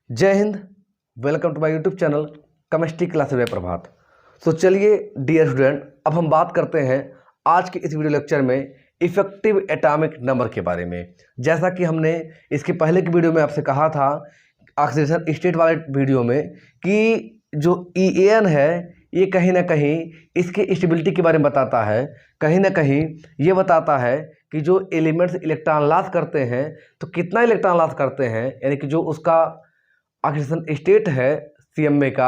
जय हिंद। Welcome to my YouTube channel chemistry classes by Prabhat. तो चलिए डियर स्टूडेंट, अब हम बात करते हैं आज के इस वीडियो लेक्चर में इफेक्टिव एटॉमिक नंबर के बारे में। जैसा कि हमने इसके पहले की वीडियो में आपसे कहा था ऑक्सीडेशन स्टेट वाले वीडियो में कि जो EAN है ये कहीं ना कहीं इसके स्टेबिलिटी के बारे में बताता है, कहीं ना कहीं ये बताता है कि जो एलिमेंट्स इलेक्ट्रॉन लॉस करते हैं तो कितना इलेक्ट्रॉन लॉस करते हैं, यानी कि जो उसका ऑक्सीडेशन स्टेट है CMA का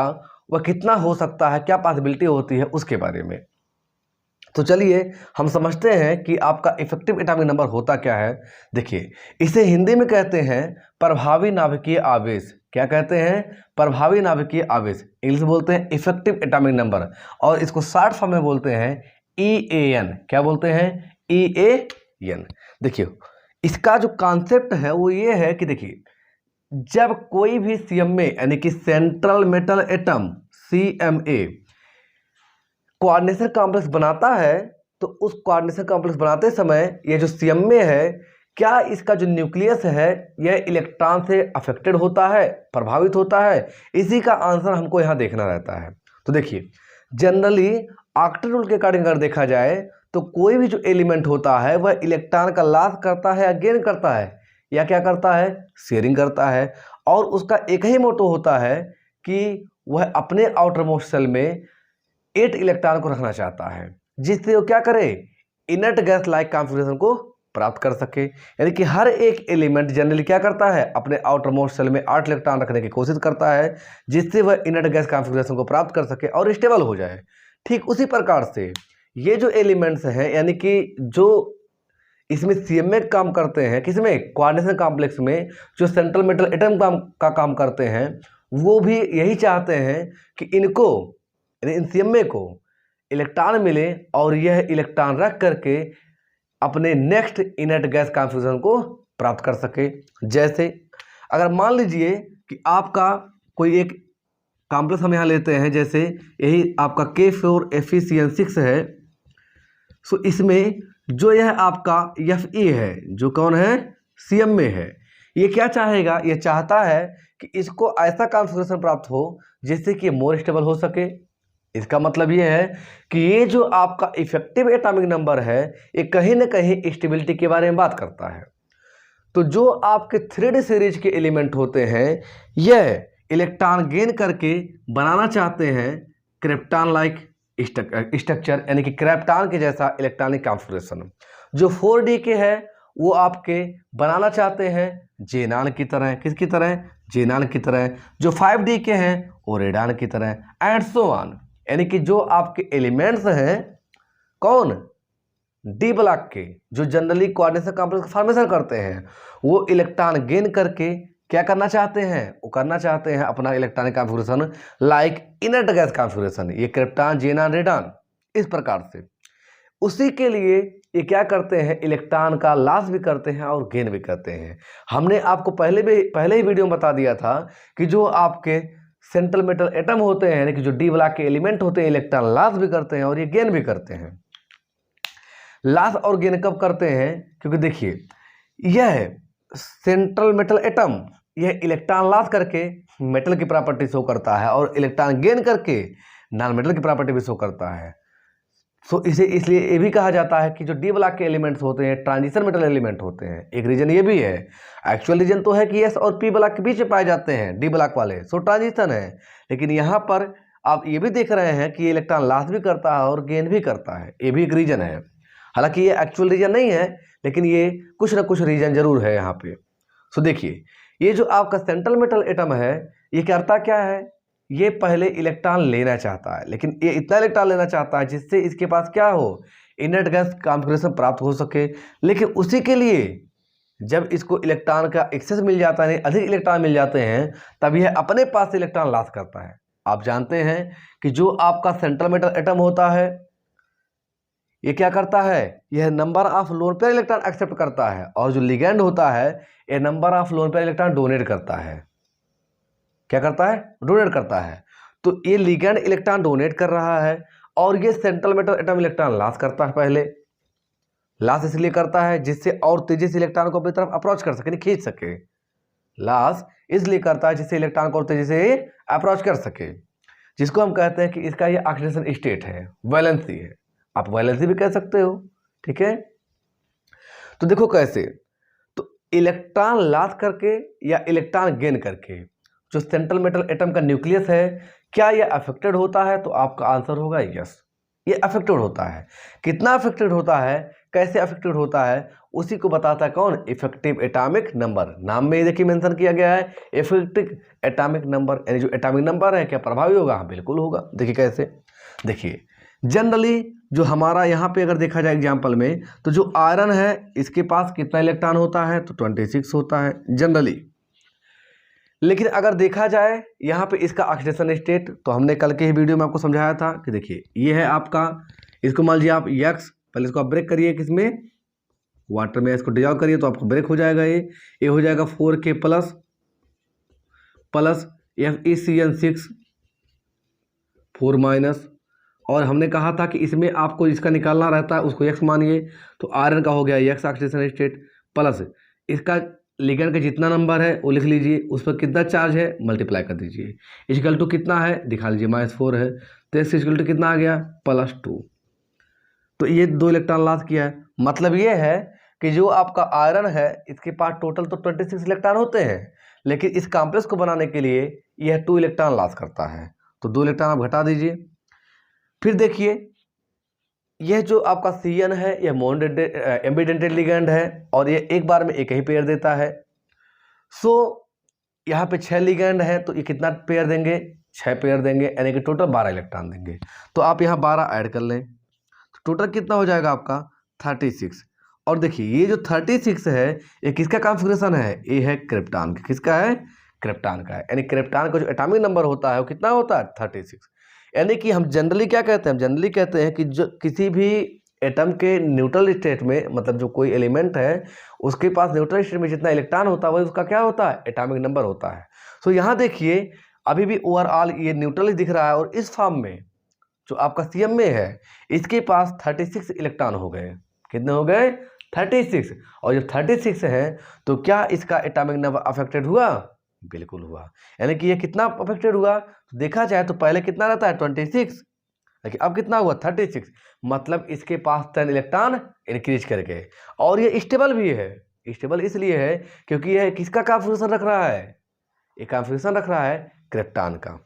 वह कितना हो सकता है, क्या पॉसिबिलिटी होती है उसके बारे में। तो चलिए हम समझते हैं कि आपका इफेक्टिव एटॉमिक नंबर होता क्या है। देखिए, इसे हिंदी में कहते हैं प्रभावी नाभिकीय आवेश। क्या कहते हैं? प्रभावी नाभिकीय आवेश। इंग्लिश में बोलते हैं इफेक्टिव एटॉमिक नंबर, और इसको शॉर्ट फॉर्म में बोलते हैं EAN। क्या बोलते हैं? EAN। देखिए, इसका जो कॉन्सेप्ट है वो ये है कि देखिए, जब कोई भी CMA यानी कि central metal atom CMA coordination complex बनाता है तो उस कोऑर्डिनेशन कॉम्प्लेक्स बनाते समय ये जो CMA है, क्या इसका जो न्यूक्लियस है यह इलेक्ट्रॉन से अफेक्टेड होता है, प्रभावित होता है? इसी का आंसर हमको यहाँ देखना रहता है। तो देखिए, जनरली ऑक्टेट रूल के अकॉर्डिंग अगर देखा जाए तो कोई भी जो एलिमेंट होता है वह इलेक्ट्रॉन का लॉस करता है या गेन करता है, या क्या करता है? शेयरिंग करता है। और उसका एक ही मोटो होता है कि वह अपने आउटर मोस्ट शेल में 8 इलेक्ट्रॉन को रखना चाहता है, जिससे वो क्या करे? इनर्ट गैस लाइक कॉन्फ़िगरेशन को प्राप्त कर सके। यानी कि हर एक एलिमेंट जनरली क्या करता है? अपने आउटर मोस्ट शेल में 8 इलेक्ट्रॉन रखने की कोशिश करता है, जिससे वह इनर्ट गैस कॉन्फ़िगरेशन को प्राप्त कर सके और स्टेबल हो जाए। ठीक उसी प्रकार से ये जो एलिमेंट्स हैं, यानी कि जो इसमें CMA काम करते हैं, किसमें? कोऑर्डिनेशन कॉम्प्लेक्स में जो सेंट्रल मेटल एटम का काम करते हैं, वो भी यही चाहते हैं कि इनको, इन CMA को इलेक्ट्रॉन मिले और यह इलेक्ट्रॉन रख करके अपने नेक्स्ट इनर्ट गैस कॉन्फ़िगरेशन को प्राप्त कर सके। जैसे अगर मान लीजिए कि आपका कोई एक कॉम्प्लेक्स हम यहाँ लेते हैं, जैसे यही आपका K4FeCN6 है। सो इसमें जो यह आपका Fe है, जो कौन है? CMA है। ये क्या चाहेगा? ये चाहता है कि इसको ऐसा कॉन्फ़िगरेशन प्राप्त हो जिससे कि मोर स्टेबल हो सके। इसका मतलब ये है कि ये जो आपका इफेक्टिव एटॉमिक नंबर है ये कहीं ना कहीं स्टेबिलिटी के बारे में बात करता है। तो जो आपके 3D सीरीज के एलिमेंट होते हैं यह इलेक्ट्रॉन गेन करके बनाना चाहते हैं क्रिप्टॉन लाइक स्ट्रक्चर, यानी कि क्रिप्टॉन के जैसा इलेक्ट्रॉनिक कॉन्फ़िगरेशन। जो 4D के है वो आपके बनाना चाहते हैं जेनान की तरह। किसकी तरह? जेनान की तरह। जो 5D के हैं वो रेडान की तरह, एंड सो ऑन। यानी कि जो आपके एलिमेंट्स हैं कौन? D ब्लॉक के, जो जनरली कोऑर्डिनेशन कॉम्प्लेक्स फॉर्मेशन करते हैं, वो इलेक्ट्रॉन गेन करके क्या करना चाहते हैं? वो करना चाहते हैं अपना electronic configuration like inert gas configuration. ये क्रिप्टॉन, जेनान, रेडान, इस प्रकार से। उसी के लिए ये क्या करते हैं? इलेक्ट्रॉन का लॉस भी करते हैं और गेन भी करते हैं। हमने आपको पहले ही वीडियो में बता दिया था कि जो आपके सेंट्रल मेटल एटम होते हैं, यानी कि जो D ब्लॉक के एलिमेंट होते हैं, इलेक्ट्रॉन लॉस भी करते हैं और ये गेन भी करते हैं। लॉस और गेन कब करते हैं? क्योंकि देखिए, यह सेंट्रल मेटल एटम यह इलेक्ट्रॉन लॉस करके मेटल की प्रॉपर्टी शो करता है और इलेक्ट्रॉन गेन करके नॉन मेटल की प्रॉपर्टी भी शो करता है। सो इसे इसलिए ये भी कहा जाता है कि जो D ब्लॉक के एलिमेंट्स होते हैं ट्रांजिशन मेटल एलिमेंट होते हैं। एक रीजन ये भी है, एक्चुअल रीजन तो है कि S और P ब्लॉक के बीच में पाए जाते हैं D ब्लॉक वाले, सो ट्रांजिशन है। लेकिन यहाँ पर आप ये भी देख रहे हैं कि इलेक्ट्रॉन लॉस भी करता है और गेन भी करता है, ये भी एक रीजन है। हालांकि ये एक्चुअल रीजन नहीं है, लेकिन ये कुछ ना कुछ रीजन जरूर है यहाँ पे। सो देखिए, ये जो आपका सेंट्रल मेटल एटम है ये करता क्या है? ये पहले इलेक्ट्रॉन लेना चाहता है, लेकिन ये इतना इलेक्ट्रॉन लेना चाहता है जिससे इसके पास क्या हो? इनर्ट गैस कॉन्फ़िगरेशन प्राप्त हो सके। लेकिन उसी के लिए जब इसको इलेक्ट्रॉन का एक्सेस मिल जाता है, अधिक इलेक्ट्रॉन मिल जाते हैं, तब यह अपने पास से इलेक्ट्रॉन लॉस करता है। आप जानते हैं कि जो आपका सेंट्रल मेटल एटम होता है ये क्या करता है? यह number of lone pair electron accept करता है, और जो लिगेंड होता है यह number of lone pair electron donate करता है। क्या करता है? डोनेट करता है। तो ये लिगेंड इलेक्ट्रॉन डोनेट कर रहा है और ये central metal atom electron loss करता है। पहले लॉस इसलिए करता है जिससे और तेजी से इलेक्ट्रॉन को अपनी तरफ अप्रोच कर सके, खींच सके। लॉस इसलिए करता है जिससे इलेक्ट्रॉन को तेजी से अप्रोच कर सके, जिसको हम कहते हैं कि इसका ये ऑक्सीडेशन स्टेट है, वैलेंसी है। आप वैलेंसी भी कह सकते हो, ठीक है। तो देखो कैसे, तो इलेक्ट्रॉन लॉस करके या इलेक्ट्रॉन गेन करके जो सेंट्रल मेटल एटम का न्यूक्लियस है, क्या यह अफेक्टेड होता है? तो आपका आंसर होगा यस, ये अफेक्टेड होता है। कितना अफेक्टेड होता है, कैसे अफेक्टेड होता है, उसी को बताता है कौन? Effective atomic number. नाम में देखिए मेंशन किया गया है इफेक्टिव एटॉमिक नंबर, यानी जो एटॉमिक नंबर है क्या प्रभावी होगा? हाँ बिल्कुल होगा। देखिए कैसे, देखिए जनरली जो हमारा यहाँ पे अगर देखा जाए एग्जाम्पल में, तो जो आयरन है इसके पास कितना इलेक्ट्रॉन होता है? तो 26 होता है जनरली। लेकिन अगर देखा जाए यहाँ पे इसका ऑक्सीडेशन स्टेट, तो हमने कल के ही वीडियो में आपको समझाया था कि देखिए ये है आपका, इसको मान लीजिए आप यक्स, पहले इसको आप ब्रेक करिए किसमें? वाटर में। इसको डिजॉल्व करिए तो आपको ब्रेक हो जाएगा, ये हो जाएगा 4K प्लस FeCN6 4 माइनस, और हमने कहा था कि इसमें आपको इसका निकालना रहता है, उसको एक्स मानिए, तो आयरन का हो गया एक्स ऑक्सीडेशन स्टेट, प्लस इसका लिगेंड का जितना नंबर है वो लिख लीजिए, उस पर कितना चार्ज है मल्टीप्लाई कर दीजिए, इक्वल टू कितना है दिखा लीजिए -4 है, तो एक्स इक्वल टू कितना आ गया? +2। तो ये 2 इलेक्ट्रॉन लॉस किया है। मतलब ये है कि जो आपका आयरन है इसके पास टोटल तो 26 इलेक्ट्रॉन होते हैं, लेकिन इस कॉम्प्लेक्स को बनाने के लिए यह 2 इलेक्ट्रॉन लॉस करता है, तो 2 इलेक्ट्रॉन आप घटा दीजिए। फिर देखिए यह जो आपका CN है यह एम्बिडेंटेड लिगेंड है, और ये एक बार में एक ही पेयर देता है। सो यहाँ पे 6 लिगेंड है, तो ये कितना पेयर देंगे? 6 पेयर देंगे, यानी कि टोटल 12 इलेक्ट्रॉन देंगे। तो आप यहाँ 12 ऐड कर लें, तो टोटल कितना हो जाएगा आपका? 36। और देखिए ये जो 36 है ये किसका कॉन्फ़िगरेशन है? ये है क्रिप्टॉन का। किसका है? क्रिप्टॉन का है। यानी क्रिप्टॉन का जो एटॉमिक नंबर होता है वो कितना होता है? 36। यानी कि हम जनरली क्या कहते हैं? हम जनरली कहते हैं कि जो किसी भी एटम के न्यूट्रल स्टेट में, मतलब जो कोई एलिमेंट है उसके पास न्यूट्रल स्टेट में जितना इलेक्ट्रॉन होता है वही उसका क्या होता है? एटॉमिक नंबर होता है। सो यहाँ देखिए अभी भी ओवरऑल ये न्यूट्रल ही दिख रहा है, और इस फॉर्म में जो आपका CM में है इसके पास 36 इलेक्ट्रॉन हो गए। कितने हो गए? 36। और जब 36 है तो क्या इसका एटॉमिक नंबर अफेक्टेड हुआ? बिल्कुल हुआ। यानी कि ये कितना अफेक्टेड हुआ? तो देखा जाए तो पहले कितना रहता है? 26, लेकिन अब कितना हुआ? 36। मतलब इसके पास 10 इलेक्ट्रॉन इंक्रीज करके, और ये स्टेबल भी है। स्टेबल इसलिए है क्योंकि यह किसका कॉन्फ़िगरेशन रख रहा है? ये कॉन्फ़िगरेशन रख रहा है क्रिप्टॉन का।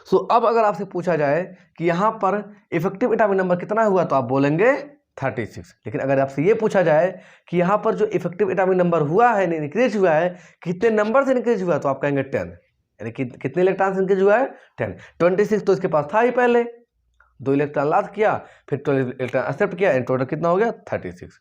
सो अब अगर आपसे पूछा जाए कि यहाँ पर इफेक्टिव एटॉमिक नंबर कितना हुआ, तो आप बोलेंगे 36। लेकिन अगर आपसे ये पूछा जाए कि यहाँ पर जो इफेक्टिव एटॉमिक नंबर हुआ है, इंक्रीज हुआ है, कितने नंबर से इंक्रीज हुआ, तो आप कहेंगे 10। यानी कि कितने इलेक्ट्रॉन से इंक्रीज हुआ है? 10। 26 तो इसके पास था ही पहले, 2 इलेक्ट्रॉन लॉस किया, फिर 12 इलेक्ट्रॉन एक्सेप्ट किया, इन टोटल कितना हो गया? 36।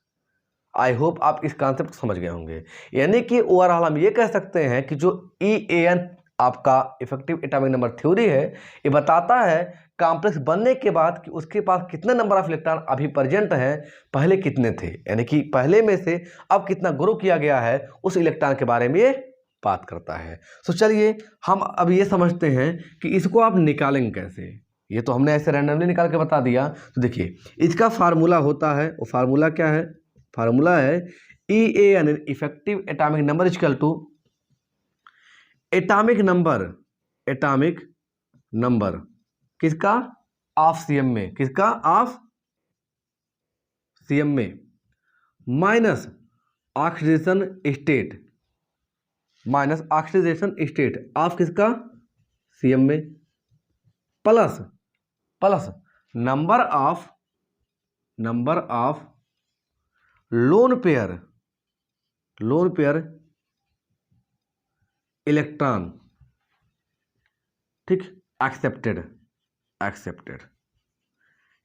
आई होप आप इस कॉन्सेप्ट को समझ गए होंगे। यानी कि ओवरऑल हम ये कह सकते हैं कि जो EAN आपका इफेक्टिव एटॉमिक नंबर थ्योरी है, ये बताता है कॉम्प्लेक्स बनने के बाद कि उसके पास कितने नंबर ऑफ इलेक्ट्रॉन अभी प्रेजेंट हैं, पहले कितने थे, यानी कि पहले में से अब कितना ग्रो किया गया है, उस इलेक्ट्रॉन के बारे में ये बात करता है। सो चलिए हम अब ये समझते हैं कि इसको आप निकालेंगे कैसे। ये तो हमने ऐसे रैंडमली निकाल के बता दिया। तो देखिए इसका फार्मूला होता है, वो फार्मूला क्या है? फार्मूला है EAN effective atomic number equal to atomic number किसका? ऑफ CM में। किसका? ऑफ CM में, माइनस ऑक्सीडेशन स्टेट ऑफ किसका? CM में, plus number of lone pair electron, ठीक, एक्सेप्टेड।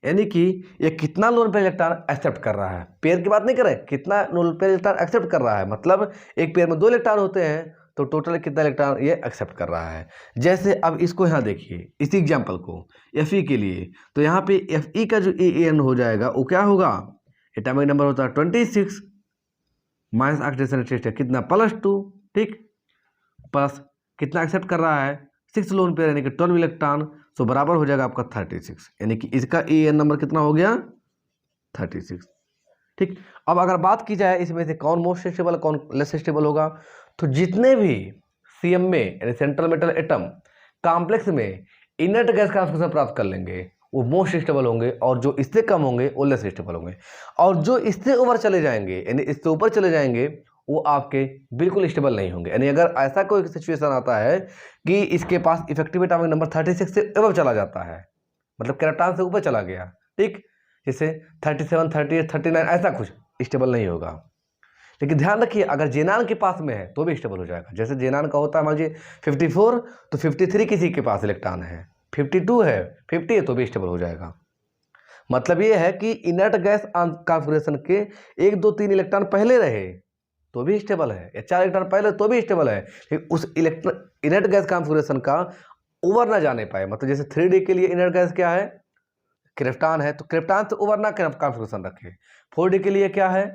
यानी कि ये कितना लोन पेयर इलेक्ट्रॉन एक्सेप्ट कर रहा है, पेयर की बात नहीं कर रहे, कितना लोन पेयर इलेक्ट्रॉन एक्सेप्ट कर रहा है। मतलब एक पेयर में 2 इलेक्ट्रॉन होते हैं, तो टोटल कितना इलेक्ट्रॉन ये एक्सेप्ट कर रहा है। जैसे अब इसको यहाँ देखिए, इसी एग्जाम्पल को Fe के लिए, तो यहाँ पे Fe का जो EAN हो जाएगा वो क्या होगा? एटॉमिक नंबर होता है 26 माइनस ऑक्सीडेशन स्टेट कितना? +2, ठीक, प्लस कितना एक्सेप्ट कर रहा है? 6 लोन पेयर, यानी कि 12 इलेक्ट्रॉन, सो बराबर हो जाएगा आपका 36। यानी कि इसका EAN नंबर कितना हो गया? 36। ठीक। अब अगर बात की जाए इसमें से कौन मोस्ट स्टेबल कौन लेस स्टेबल होगा, तो जितने भी CMA यानी सेंट्रल मेटल एटम कॉम्प्लेक्स में इनर्ट गैस कॉन्सेंट्रेशन प्राप्त कर लेंगे वो मोस्ट स्टेबल होंगे, और जो इससे कम होंगे वो लेस स्टेबल होंगे, और जो इससे ऊपर चले जाएंगे यानी इससे ऊपर चले जाएंगे वो आपके बिल्कुल स्टेबल नहीं होंगे। यानी अगर ऐसा कोई सिचुएशन आता है कि इसके पास इफेक्टिव एटॉमिक नंबर 36 से एबव चला जाता है, मतलब क्रिप्टॉन से ऊपर चला गया, ठीक, जैसे 37, 38, 39 ऐसा कुछ, स्टेबल नहीं होगा। लेकिन ध्यान रखिए अगर जेनान के पास में है तो भी स्टेबल हो जाएगा। जैसे जेनान का होता है मान लीजिए 54 तो 53 किसी के पास इलेक्ट्रॉन है, 52 है, 50 है तो भी स्टेबल हो जाएगा। मतलब ये है कि इनर्ट गैस कॉन्फ़िगरेशन के 1, 2, 3 इलेक्ट्रॉन पहले रहे तो भी स्टेबल है, या 4 इलेक्ट्रॉन पहले तो भी स्टेबल है, लेकिन उस इनर्ट गैस कॉन्फ़िगरेशन का ओवर ना जाने पाए। मतलब जैसे 3D के लिए इनर्ट गैस क्या है, क्रिप्टॉन है, तो क्रिप्टॉन से ओवर ना कॉन्फ़िगरेशन रखे। 4D के लिए क्या है,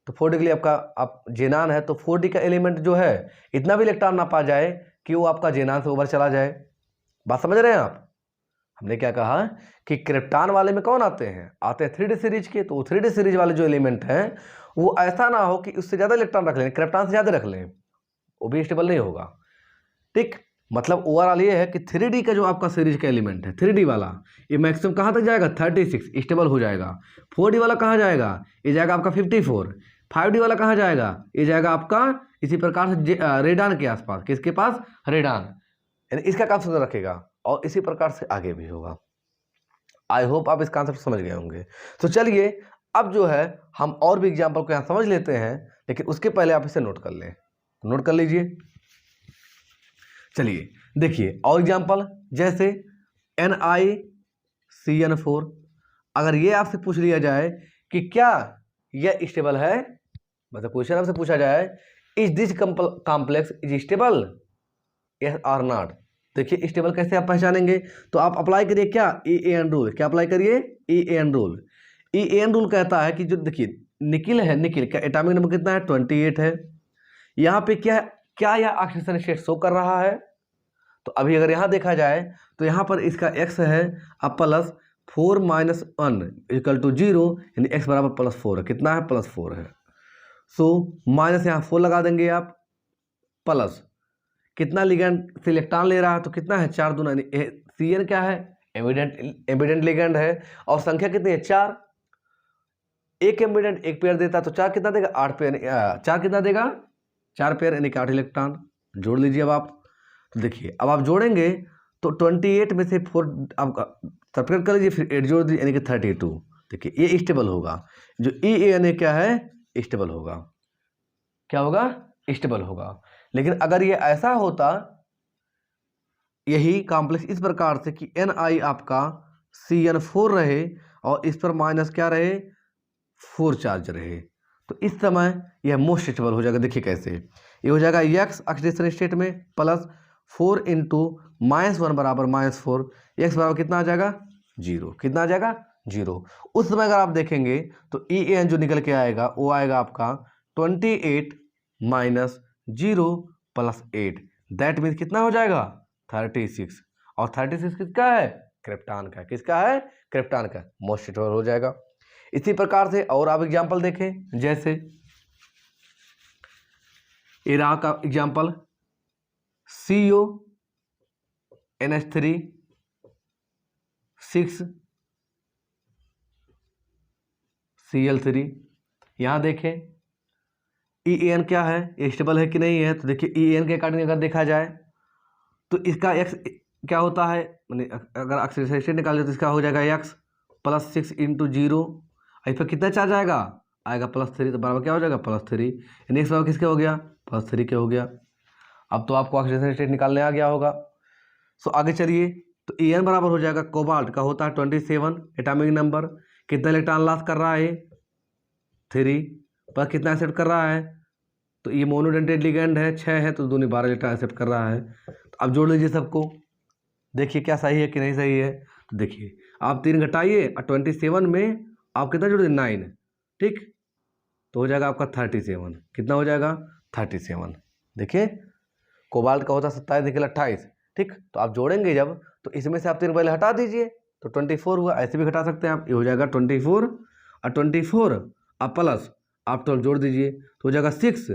तो 4D के लिए आपका आप जेनान है तो 4D का एलिमेंट जो है इतना भी इलेक्ट्रॉन ना पा जाए कि वो आपका जेनान से ओवर चला जाए। बात समझ रहे हैं आप? हमने क्या कहा कि क्रिप्टॉन वाले में कौन आते हैं 3D सीरीज के, तो 3D सीरीज वाले जो एलिमेंट हैं वो ऐसा ना हो कि उससे ज़्यादा इलेक्ट्रॉन रख लें, क्रिप्टॉन से ज़्यादा रख लें, वो भी स्टेबल नहीं होगा। ठीक, मतलब ओवरऑल ये है कि 3D का जो आपका सीरीज का एलिमेंट है 3D वाला ये मैक्सिमम कहाँ तक जाएगा 36 स्टेबल हो जाएगा। 4D वाला कहाँ जाएगा, ये जाएगा आपका 54। 5D वाला कहाँ जाएगा, ये जाएगा आपका इसी प्रकार से रेडान के आसपास, किसके पास, रेडान, यानी इसका कॉन्सेप्ट रखेगा, और इसी प्रकार से आगे भी होगा। आई होप आप इस कॉन्सेप्ट समझ गए होंगे। तो चलिए अब जो है हम और भी एग्जाम्पल को यहाँ समझ लेते हैं, लेकिन उसके पहले आप इसे नोट कर लें, नोट कर लीजिए। चलिए देखिए और एग्जाम्पल, जैसे NiCN4, अगर ये आपसे पूछ लिया जाए कि क्या यह स्टेबल है, मतलब क्वेश्चन आपसे पूछा जाए is this complex is stable yes और नॉट, देखिए स्टेबल कैसे आप पहचानेंगे, तो आप अप्लाई करिए क्या EAN रूल, क्या अप्लाई करिए EAN रूल। EAN रूल कहता है कि जो देखिए निकिल है, निकिल का एटॉमिक नंबर कितना है 28 है, यहाँ पे क्या यह ऑक्सीजन स्टेट शो कर रहा है, तो अभी अगर यहाँ देखा जाए तो यहाँ पर इसका x है अब +4 - 1 = 0, यानी x बराबर +4 है, कितना है +4 है। सो माइनस यहाँ 4 लगा देंगे आप, प्लस कितना लिगेंड से इलेक्ट्रॉन ले रहा है तो कितना है 4 दूना, CN क्या है एम्बिडेंट लिगेंड है, और संख्या कितनी है 4, एक एम्बिडेंट एक पेयर देता है तो 4 कितना देगा 8 पेयर, 4 कितना देगा 4 पेयर यानी कि 8 इलेक्ट्रॉन। जोड़ लीजिए अब आप, तो देखिए अब आप जोड़ेंगे तो 28 में से 4 आपका सब्ट्रैक्ट कर लीजिए, फिर 8 जोड़ दीजिए यानी कि 32। देखिए ये स्टेबल होगा, जो EAN क्या है स्टेबल होगा, क्या होगा स्टेबल होगा। लेकिन अगर ये ऐसा होता यही कॉम्प्लेक्स इस प्रकार से कि Ni आपका CN4 रहे और इस पर माइनस क्या रहे 4 चार्ज रहे, तो इस समय यह मोस्ट स्टेबल हो जाएगा। देखिए कैसे ये हो जाएगा x ऑक्सीडेशन स्टेट में +4 × -1 बराबर -4, x बराबर कितना आ जाएगा 0, कितना आ जाएगा 0। उस समय अगर आप देखेंगे तो EAN जो निकल के आएगा वो आएगा आपका 28 - 0 + 8, दैट मीन्स कितना हो जाएगा 36, और 36 किसका है क्रिप्टॉन का, किसका है क्रिप्टॉन का, मोस्ट स्टेबल हो जाएगा। इसी प्रकार से और आप एग्जाम्पल देखें, जैसे ये रहा का एग्जाम्पल CONH3 6Cl3, यहाँ देखें EAN क्या है ये स्टेबल है कि नहीं है, तो देखिए EAN के अकॉर्डिंग अगर देखा जाए तो इसका x क्या होता है, मैंने अगर ऑक्सीडेशन स्टेट निकाल तो इसका हो जाएगा x +6 × 0, इस पर कितना चार्ज आएगा +3, तो बराबर क्या हो जाएगा +3, यानी इस बराबर किसके हो गया +3 के हो गया। अब तो आपको ऑक्सीडेशन स्टेट निकालने आ गया होगा। सो आगे चलिए, तो EN बराबर हो जाएगा कोबाल्ट का होता है 27 एटॉमिक नंबर, कितना इलेक्ट्रॉन लॉस कर रहा है 3, पर कितना एक्सेप्ट कर रहा है, तो ये मोनोडेंटेड लिगेंड है 6 है तो दूनी 12 इलेक्ट्रॉन एक्सेप्ट कर रहा है। तो अब जोड़ लीजिए सबको, देखिए क्या सही है कि नहीं सही है, तो देखिए आप 3 घटाइए और 27 में आप कितना जोड़ 9, ठीक, तो हो जाएगा आपका 37, कितना हो जाएगा 37। देखिए कोबाल्ट का होता 27 निकल 28, ठीक, तो आप जोड़ेंगे जब तो इसमें से आप 3 पहले हटा दीजिए तो 24 हुआ, ऐसे भी घटा सकते हैं आप, ये हो जाएगा 24 और 24 अब प्लस आप 12 जोड़ दीजिए तो हो जाएगा 6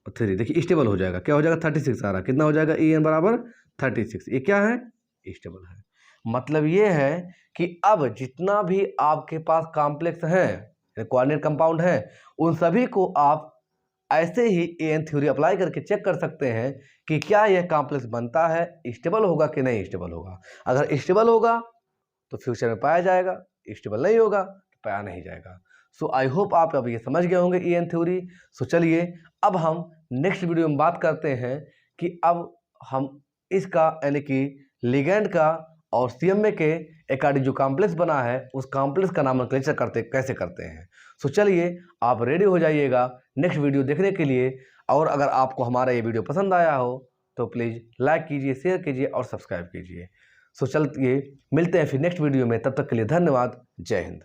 और 3, देखिए स्टेबल हो जाएगा, क्या हो जाएगा 36 आ रहा, कितना हो जाएगा En बराबर 36। ये क्या है, स्टेबल है। मतलब ये है कि अब जितना भी आपके पास कॉम्प्लेक्स है, कोऑर्डिनेट कंपाउंड है, उन सभी को आप ऐसे ही एन थ्योरी अप्लाई करके चेक कर सकते हैं कि क्या यह कॉम्प्लेक्स बनता है, स्टेबल होगा कि नहीं स्टेबल होगा। अगर स्टेबल होगा तो फ्यूचर में पाया जाएगा, स्टेबल नहीं होगा तो पाया नहीं जाएगा। सो आई होप आप अब ये समझ गए होंगे एन थ्योरी। सो चलिए अब हम नेक्स्ट वीडियो में बात करते हैं कि अब हम इसका यानी कि लिगेंड का और सीएमए के अकॉर्डिंग जो कॉम्प्लेक्स बना है उस कॉम्प्लेक्स का नामकरण कैसे करते हैं। सो चलिए आप रेडी हो जाइएगा नेक्स्ट वीडियो देखने के लिए। और अगर आपको हमारा ये वीडियो पसंद आया हो तो प्लीज़ लाइक कीजिए, शेयर कीजिए और सब्सक्राइब कीजिए। सो चलिए मिलते हैं फिर नेक्स्ट वीडियो में, तब तक के लिए धन्यवाद। जय हिंद।